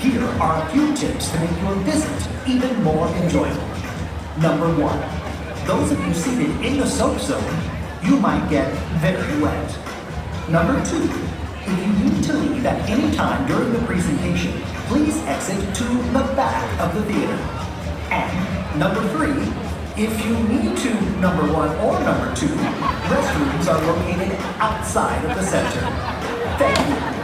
Here are a few tips to make your visit even more enjoyable. Number 1. Those of you seated in the soak zone, you might get very wet. Number 2. If you need to leave at any time during the presentation, please exit to the back of the theater. And number 3, if you need to number 1 or number 2, restrooms are located outside of the center. Thank you.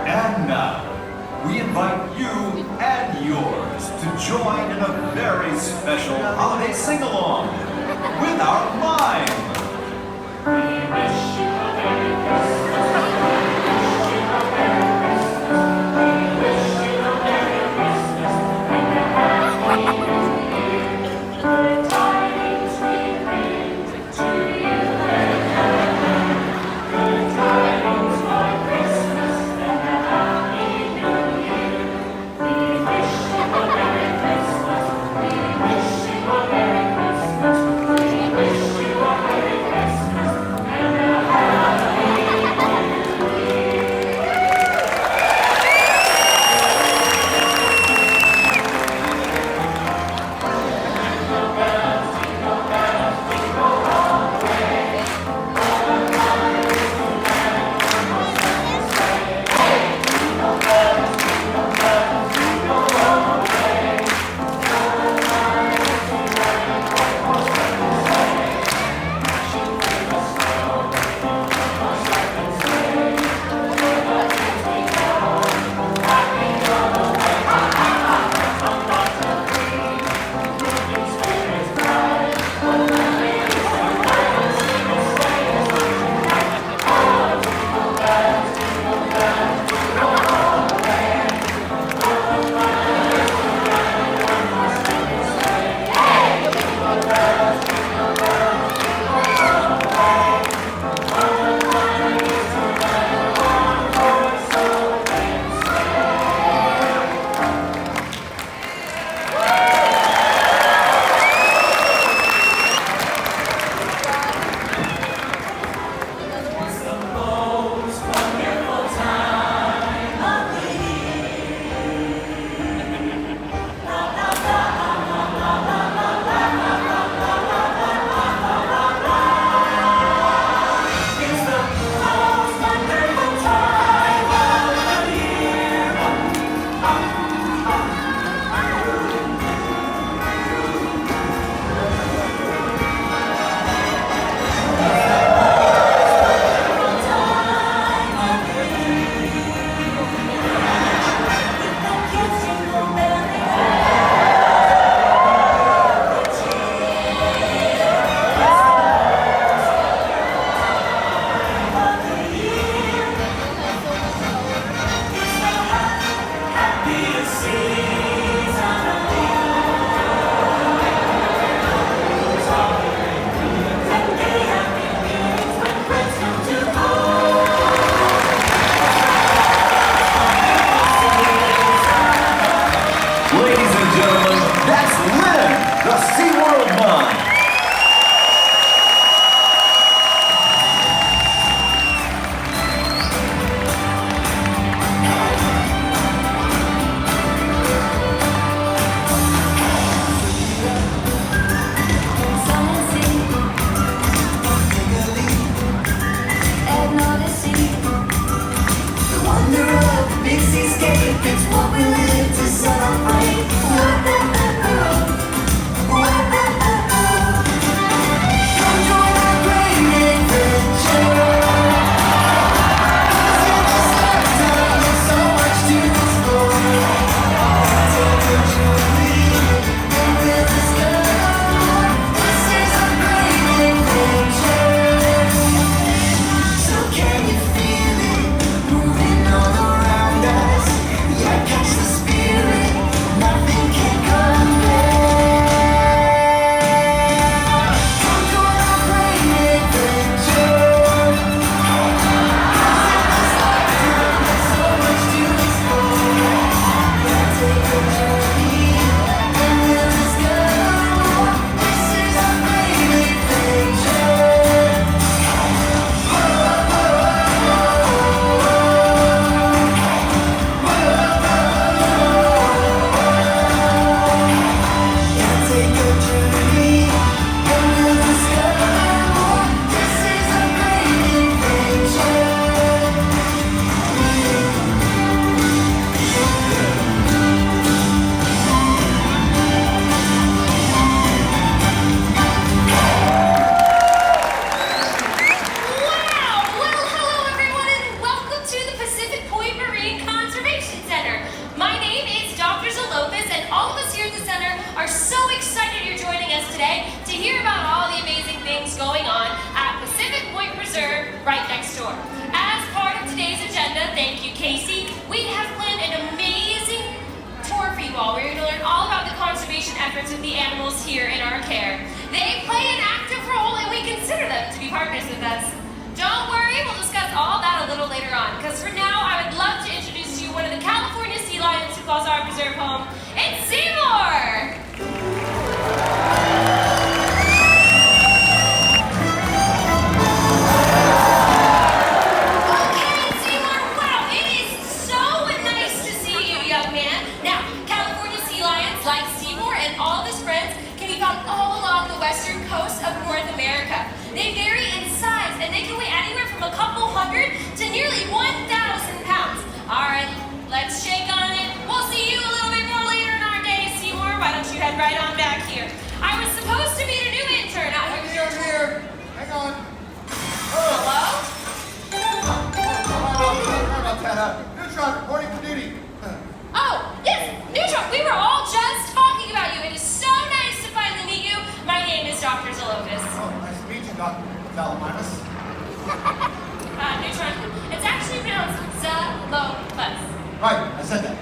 And now, we invite you and yours to join in a very special holiday sing-along with our mime. We wish you a Merry Christmas. We wish you a Merry Christmas. We wish you a Merry Christmas and a Happy New Year. The tidings we bring to you and heaven. The tidings for Christmas and a Happy New Year. We wish you a Merry Christmas. We wish you a Merry Christmas. We wish you a Merry Christmas and a today to hear about all the amazing things going on at Pacific Point Preserve right next door. As part of today's agenda, thank you, Casey, we have planned an amazing tour for you all. We're going to learn all about the conservation efforts of the animals here in our care. They play an active role and we consider them to be partners with us. Don't worry, we'll discuss all that a little later on, because for now, I would love to introduce to you one of the California sea lions who calls our preserve home. It's Seymour! Okay, Seymour, wow, it is so nice to see you, young man. Now, California sea lions, like Seymour and all of his friends, can be found all along the western coast of North America. They vary in size, and they can weigh anywhere from a couple hundred to nearly 1,000 pounds. All right, let's shake on it. We'll see you a little bit more later in our day, Seymour. Why don't you head right on back here? I was supposed to meet a new intern out here. Here. Hang on. Hello? Sorry about that. Neutron, reporting for duty. Oh, yes, Neutron, we were all just talking about you. It is so nice to finally meet you. My name is Dr. Zalotis. Oh, nice to meet you, Dr. Valaminas. Neutron, it's actually pronounced Zalotus. Right, I said that.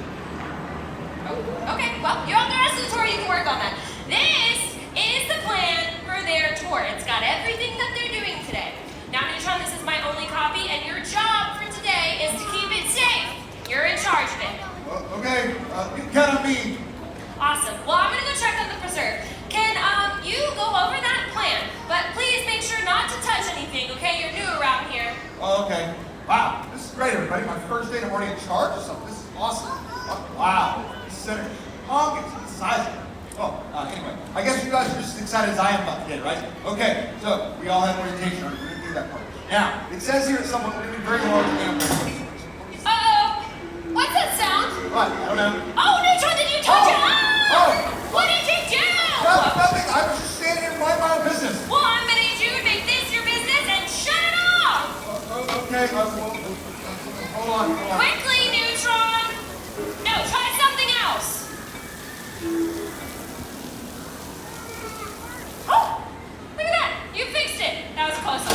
Oh, okay, well, you're on the rest of the tour, you can work on that. This is the plan for their tour. It's got everything that they're doing today. Now, Neutron, this is my only copy, and your job for today is to keep it safe. You're in charge of it. Okay, you can count on me. Awesome. Well, I'm gonna go check on the preserve. Can you go over that plan? But please make sure not to touch anything, okay? You're new around here. Oh, okay. Wow, this is great, everybody. My first day and I'm already in charge of something. This is awesome. Wow, this center is humongous. The size of it. Oh, anyway, I guess you guys are just as excited as I am about today, right? Okay, so we all have orientation. We're going to do that part. Now, it says here at some point we're going to be very large animals. Uh-oh. What's that sound? What? I don't know. Oh, Neutron, did you touch it? Oh! What did you do? No, nothing. I was just standing here minding my own business. Well, I'm gonna need you to make this your business and shut it off. Okay, hold on. Quickly, Neutron. No, try something else. Oh, look at that. You fixed it. That was close.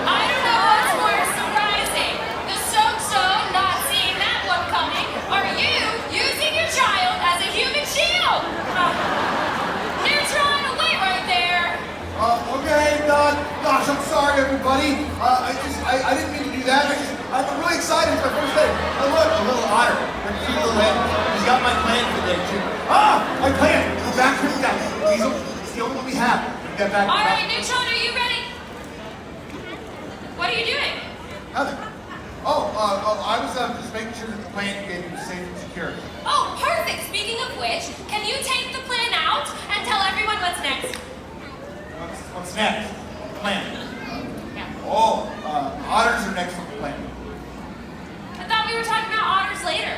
I don't know what's more surprising. The soap not seeing that one coming, or you using your child as a human shield. Neutron, wait right there. Okay, gosh, I'm sorry, everybody. I didn't mean to do that. I'm really excited. It's my first day. Oh, look, a little otter. A cute little animal. He's got my plan for the day, too. My plan. Go back to that. It's the only one we have. Get back. All right, Neutron, are you ready? What are you doing? Nothing. I was just making sure that the plan you gave me was safe and secure. Oh, perfect. Speaking of which, can you take the plan out and tell everyone what's next? What's next? Plan. Yeah. Otters are next on the plan. I thought we were talking about otters later.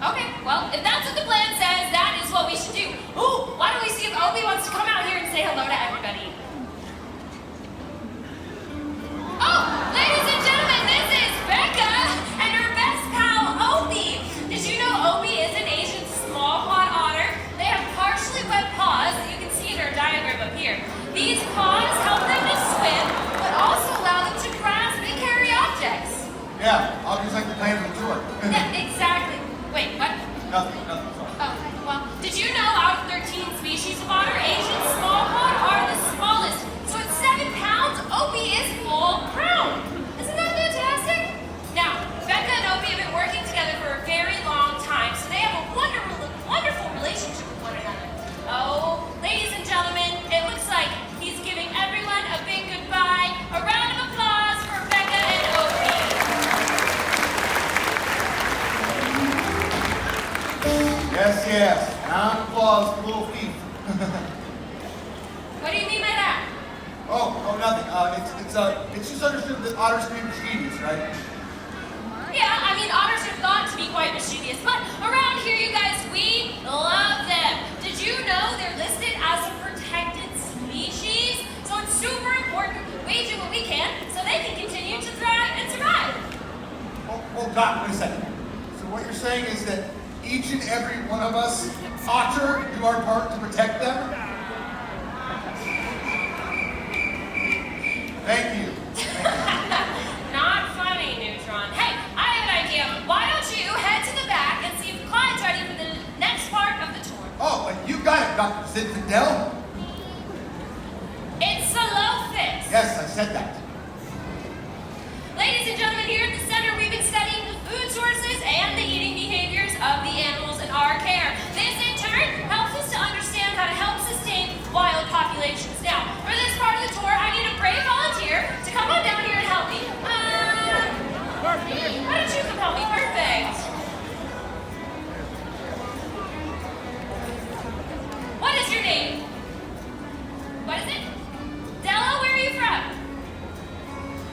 Okay, well, if that's what the plan says, that is what we should do. Ooh, why don't we see if Opie wants to come out here and say hello to everybody? Oh, ladies and gentlemen, this is Becca and her best pal, Opie. Did you know Opie is an Asian small pawed otter? They have partially webbed paws that you can see in our diagram up here. These paws help them to swim, but also allow them to grasp and carry objects. Yeah, I'll just like the plan of the tour. Yeah, exactly. Wait, what? Nothing, sorry. Oh, well, did you know out of 13 species of otter, Asian small pawed are the smallest? So at 7 pounds, Opie is full grown. Isn't that fantastic? Now, Becca and Opie have been working together for a very long time, so they have a wonderful relationship with one another. Oh, ladies and gentlemen, it looks like he's giving everyone a big goodbye. A round of applause for Becca and Opie. Yes. Round of applause for little feet. What do you mean by that? Nothing. It's just understood that otters can be mischievous, right? Yeah, I mean, otters are thought to be quite mischievous, but around here, you guys, we love them. Did you know they're listed Doc, wait a second. So what you're saying is that each and every one of us ought to do our part to protect them? Thank you. Not funny, Neutron. Hey, I have an idea. Why don't you head to the back and see if Clyde's ready for the next part of the tour? Oh, you got it, Dr. Zinfandel. It's a low fix. Yes, I said that. Ladies and gentlemen, here at the center, we've been studying the food sources and the eating behaviors of the animals in our care. This, in turn, helps us to understand how to help sustain wild populations. Now, for this part of the tour, I need a brave volunteer to come on down here and help me. Why don't you come help me? Perfect. What is your name? What is it? Della, where are you from?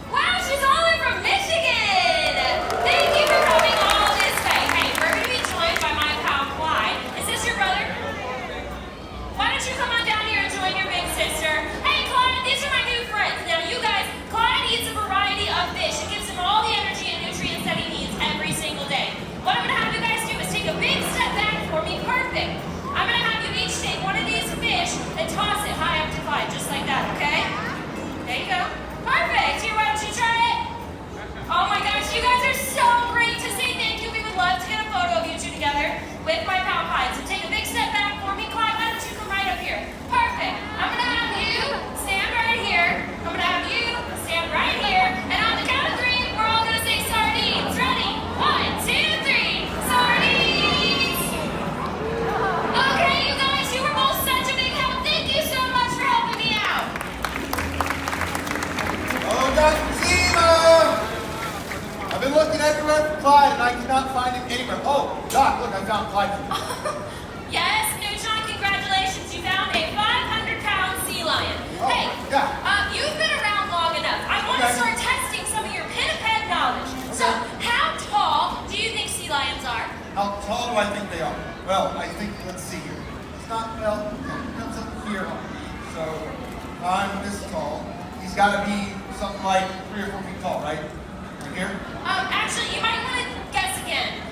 Wow, she's all the way from Michigan! Thank you for coming all this way. Hey, we're going to be joined by my pal Clyde. Is this your brother? Why don't you come on down here and join your big sister? Hey, Clyde, these are my new friends. Now, you guys, Clyde eats a variety of fish. It gives him all the energy and nutrients that he needs every single day. What I'm going to have you guys do is take a big step back for me. Perfect. I'm going to have you each take one of these fish and toss it high up to Clyde, just like that, okay? There you go. Perfect. Here, why don't you try it? Oh my gosh, you guys are so great. To say thank you, we would love to get a photo of you two together with my pal Clyde. So take a big step back for me, Clyde. Why don't you come right up here? Perfect. I'm going to have you stand right here. I'm going to have you stand right here. And on the count of three, we're all going to say sardines. Ready? 1, 2, 3. Sardines. Okay, you guys, you were both such a big help. Thank you so much for helping me out. Oh, Dr. Zima! I've been looking everywhere for Clyde, and I cannot find him anywhere. Oh, Doc, look, I found Clyde. Yes, Neutron, congratulations. You found a 500-pound sea lion. Oh, Hey, yeah. you've been around long enough. I want to Okay. start testing some of your pinniped knowledge. So, how tall do you think sea lions are? How tall do I think they are? Well, I think, let's see here. It's not, well, it comes up here. So, I'm this tall. He's got to be something like 3 or 4 feet tall, right? Right here? Actually, you might want to guess again.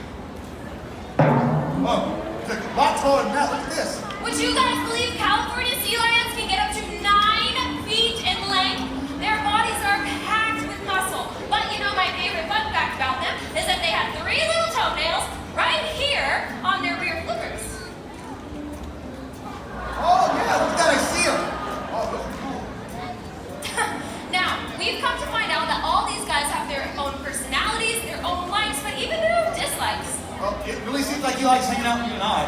Oh, it's a lot taller than that. Look at this. Would you guys believe California sea lions can get up to 9 feet in length? Their bodies are packed with muscle. But you know, my favorite fun fact about them is that they have 3 little toenails right here on their rear flippers. Oh, yeah, look at that. I see him. Oh, those are cool. Now, we've come to find out that all these guys have their own personalities, their own likes, but even their own dislikes. Well, it really seems like he likes hanging out with you and I.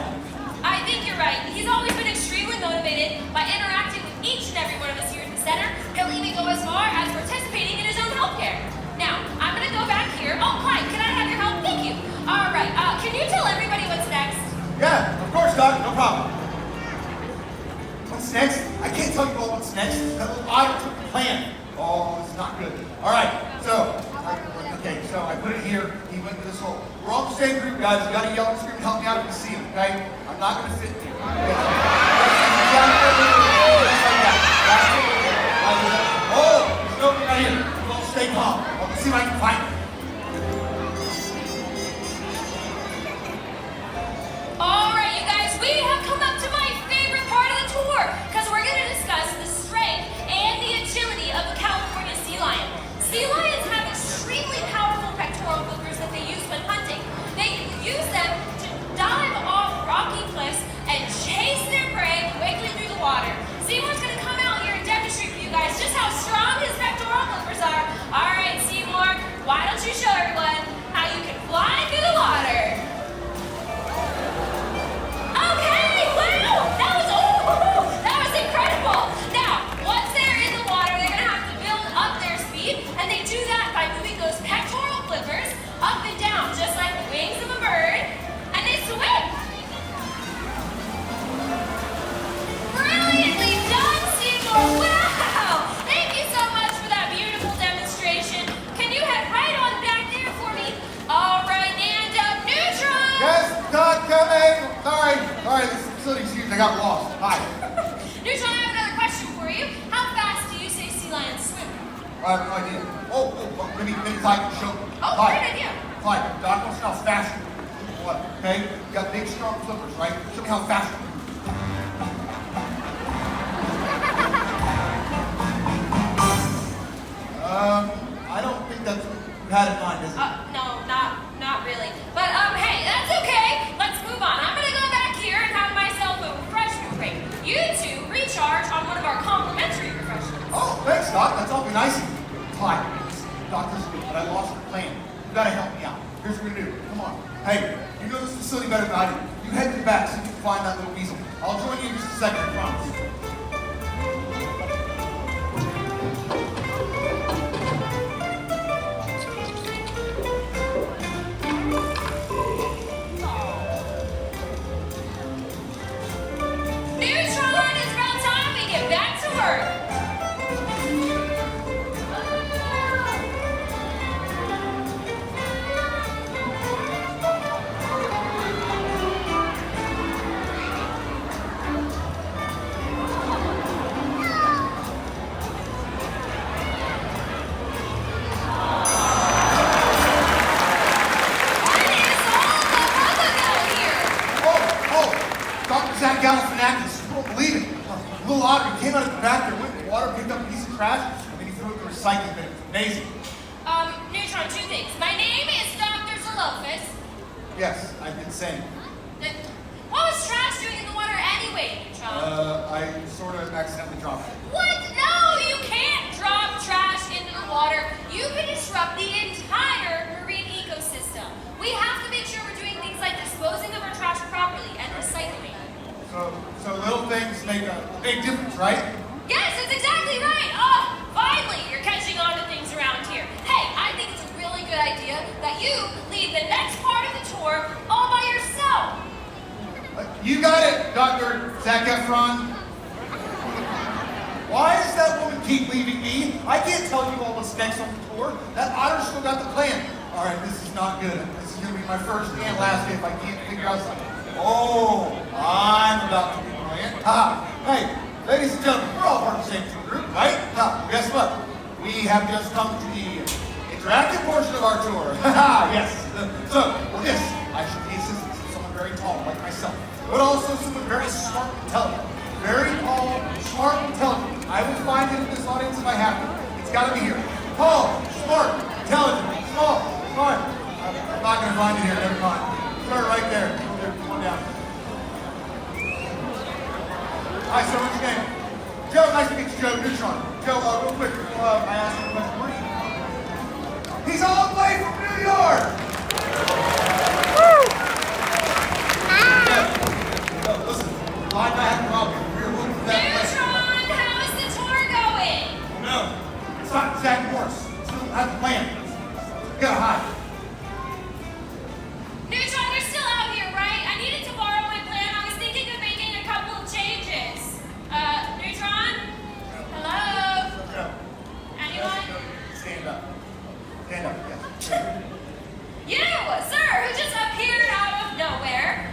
I think you're right. He's always been extremely motivated by interacting with each and every one of us here at the center. He'll even go as far as participating in his own healthcare. Now, I'm going to go back here. Oh, Clyde, can I have your help? Thank you. All right. Can you tell everybody what's next? Yeah, of course, Doc. No problem. What's next? I can't tell you all what's next. That little otter took the plan. Oh, it's not good. All right, so I put it here. He went to this hole. We're all the same group, guys. You gotta yell and scream and help me out if you see him, okay? I'm not gonna sit here. Oh, there's nobody right here. We'll all stay calm. I'll see if I can find him. All right, you guys, we have come up to my favorite part of the tour because we're going to discuss the strength and the agility of the California sea lion. Sea lions have extremely powerful pectoral flippers that they use when hunting. They use them to dive off rocky cliffs and chase their prey quickly through the water. Seymour's going to come out here and demonstrate for you guys just how strong his pectoral flippers are. All right, Seymour, why don't you show everyone how you can fly through the water? Okay, wow, that was incredible. Now, once they're in the water, they're gonna have to build up their speed, and they do that by moving those pectoral flippers up and down, just like the wings of a bird, and they swim. Brilliantly done, Seymour. Wow, thank you so much for that beautiful demonstration. Can you head right on back there for me? All right, and Neutron. Yes, Doc, coming. Sorry, this facility's huge. I got lost. Hi. Neutron, I have another question for you. How fast do you say sea lions swim? I have no idea. Maybe I can show. Oh, Hi. great idea. Clyde, Doc wants to know how fast you move. What? Okay? You got big, strong flippers, right? Show me how fast you move. I don't think that's what you had in mind, is it? No, not really. But, hey, that's okay. Let's move on. I'm gonna go back here and have myself a refreshment break. You two recharge on one of our complimentary refreshments. Oh, thanks, Doc. That's awfully nice of you. Clyde, doctor's good, but I lost the plan. You gotta help me out. Here's what we're gonna do. Come on. Hey, you know this facility better than I do. You head to the back so you can find that little weasel. I'll join you in just a second, I promise. Neutron, it's about time we get back to work. What is all the hullabaloo here? Oh, Dr. Zach Galifianakis, you won't believe it. A little otter, he came out of the back there, went in the water, picked up a piece of trash, and then he threw it in the recycling bin. It was amazing. Neutron, two things. My name is Dr. Zalofis. Yes, I've been saying. What was trash doing in the water anyway, Neutron? I sort of accidentally dropped it. What? No, you can't drop trash into the water. You can disrupt the entire marine ecosystem. We have to make sure we're doing things like disposing of our trash properly and recycling. So little things make a big difference, right? Yes, that's exactly right. Oh, finally, you're catching on to things around here. Hey, I think it's a really good idea that you lead the next part of the tour all by yourself. You got it, Dr. Zac Efron. Why does that woman keep leaving me? I can't tell you all what's next on the tour. That otter still got the plan. All right, this is not good. This is going to be my first and last day if I can't figure out something. Oh, I'm about to be brilliant. Hey, ladies and gentlemen, we're all part of the same group, right? Guess what? We have just come to the interactive portion of our tour. Yes. So, with this, I should be assistance of someone very tall, like myself, but also someone very smart and intelligent. Very tall, smart, and intelligent. I will find it in this audience if I have to. It's got to be here. Tall, smart, intelligent, small, smart. I'm not going to find it here. Never mind. Start right there. Come on down. Hi, sir. What's your name? Joe. Nice to meet you, Joe. Neutron. Joe, real quick. I asked you a question. Where are you? He's all the way from New York. Yeah. Listen, Clyde and I have a problem. We're looking for that place. Neutron, how is the tour going? Oh, no. It's not Zach Morris. Still has the plan. We gotta hide. Neutron, you're still out here, right? I needed to borrow my plan. I was thinking of making a couple of changes. Neutron? Hello? Joe. Anyone? Stand up. Stand up, yes. Stand up. You, sir, who just appeared out of nowhere.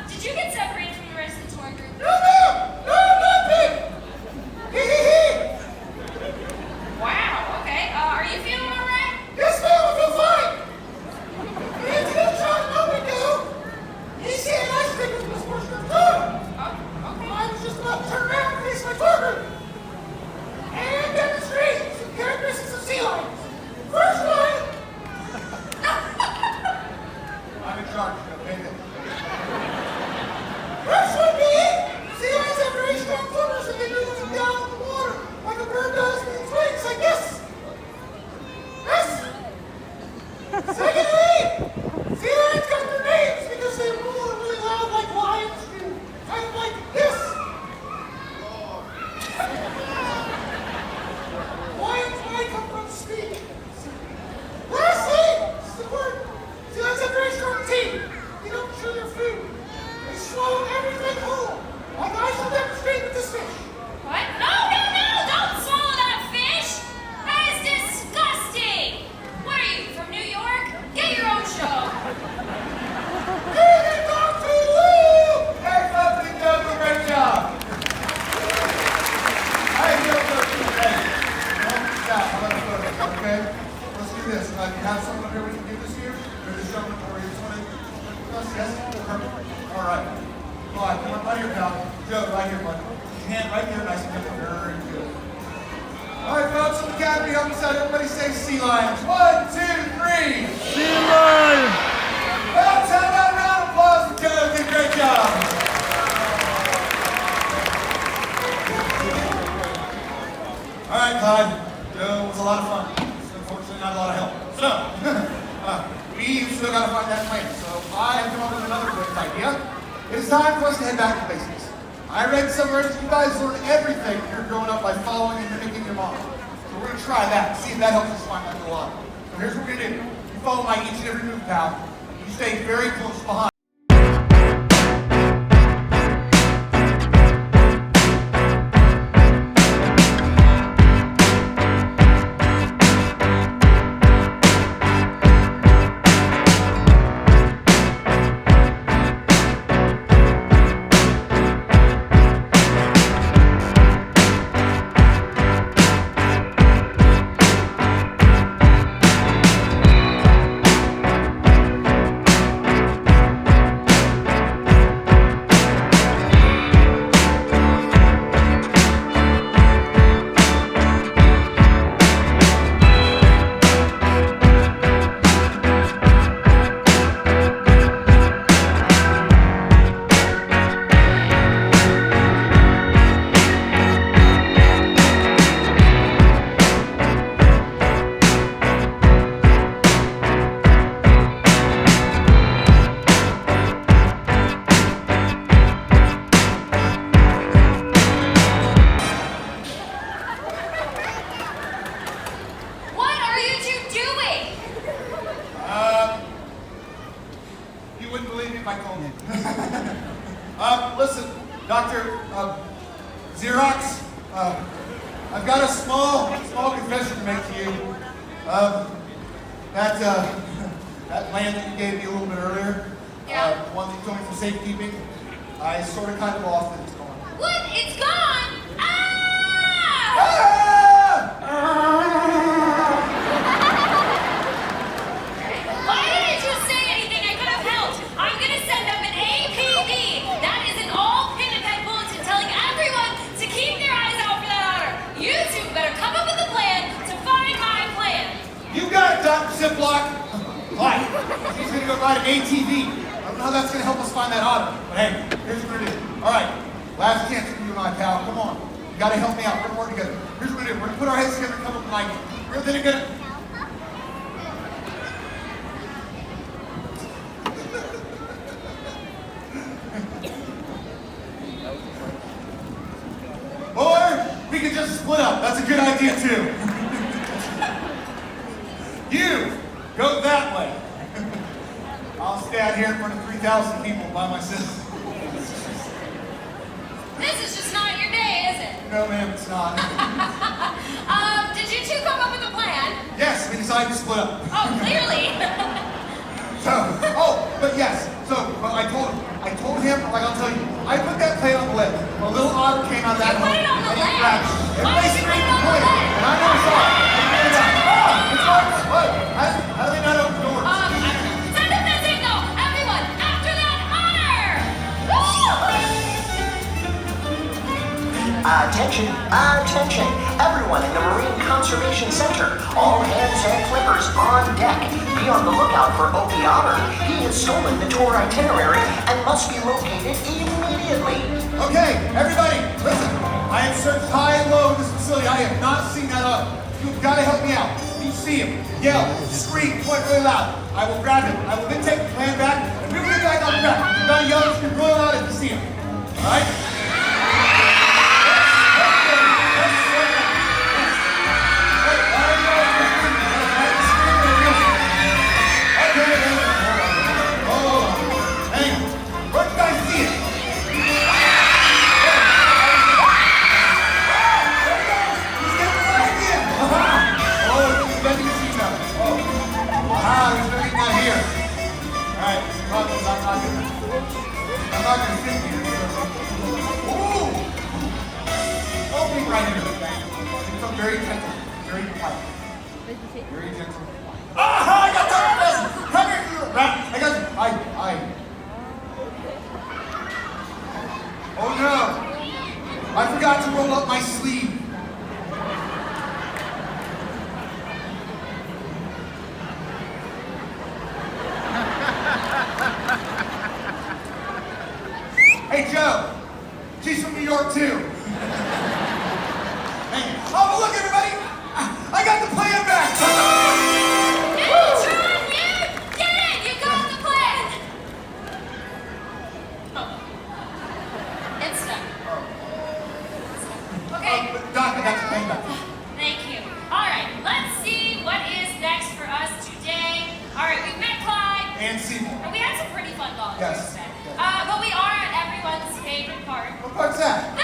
Did you get separated from the rest of the tour group? No, Joe, right here, bud. Hand right there, nice and gentle. Very good. All right, folks, on the count of three, help us out. Everybody say sea lions. 1, 2, 3. Sea lion! Let's have that round of applause for Joe. Did a great job. All right, Clyde. Joe was a lot of fun. Unfortunately, not a lot of help. So, we still got to find that plane. So I have come up with another great idea. It's time for us to head back to basics. I read somewhere that you guys learn everything you're growing up by following and mimicking your mom. So we're gonna try that, see if that helps us find that little otter. So here's what we're gonna do. You follow my each and every move, pal. You stay very close behind. You wouldn't believe me if I told you. Listen, Dr. Xerox, I've got a small confession to make to you. That land that you gave me a little bit earlier, Yeah. the one that you told me for safekeeping, I sort of kind of lost it. It's gone. What? It's gone! Ah! Why didn't you say anything? I could have helped. I'm gonna send up an APB. That is an all-pin-and-peg bulletin telling everyone to keep their eyes out for that otter. You two better come up with a plan to find my plan. You got it, Dr. Ziploc. Right. He's gonna go ride an ATV. I don't know how that's gonna help us find that otter. But hey, here's what we're gonna do. All right, last chance for you and I, pal. Come on. You gotta help me out. We're gonna work together. Here's what we're gonna do. We're gonna put our heads together and come up with an idea. We're gonna Or we could just split up. That's a good idea too. You go that way. I'll stay out here in front of 3,000 people by myself. This is just not your day, is it? No, ma'am, it's not. Did you two come up with a plan? Yes, we decided to split up. Oh, clearly. But yes. But I told him, like I'll tell you, I put that plate on the lid. A little otter came out of that You put hole, it on the and he lid? grabbed it. Why Everybody did you put screamed it on and the pointed, lid? and I never saw it. I figured it out. It's ours. What? How do they not open doors? Send up that signal! Everyone, after that otter! Woo! Attention, attention, everyone in the Marine Conservation Center. All hands and flippers on deck. Be on the lookout for Opie Otter. He has stolen the tour itinerary and must be located immediately. Okay, everybody, listen. I have searched high and low in this facility. I have not seen that otter. You've got to help me out. If you see him, yell, scream, point really loud. I will grab him. I will then take the plan back, and we will get back on track. You've got to yell and scream really loud if you see him. All right? I'm not gonna sit here. Ooh! Opening right here. Become very gentle, very quiet. Very gentle. Ah! I got this! Come here, you rat! I got you. I. Oh no! I forgot to roll up my sleeve. Hey, Joe. She's from New York, too. Hey, oh, but look, everybody. I got the plan back. Hey, Tron, you did it! You got the plan! Oh. It's stuck. Okay. But Doc, I got the plan back. Thank you. All right, let's see what is next for us today. All right, we've met Clyde. And Seymour. And we had some pretty fun volunteers Yes. today. But we are at everyone's favorite part. What part's that?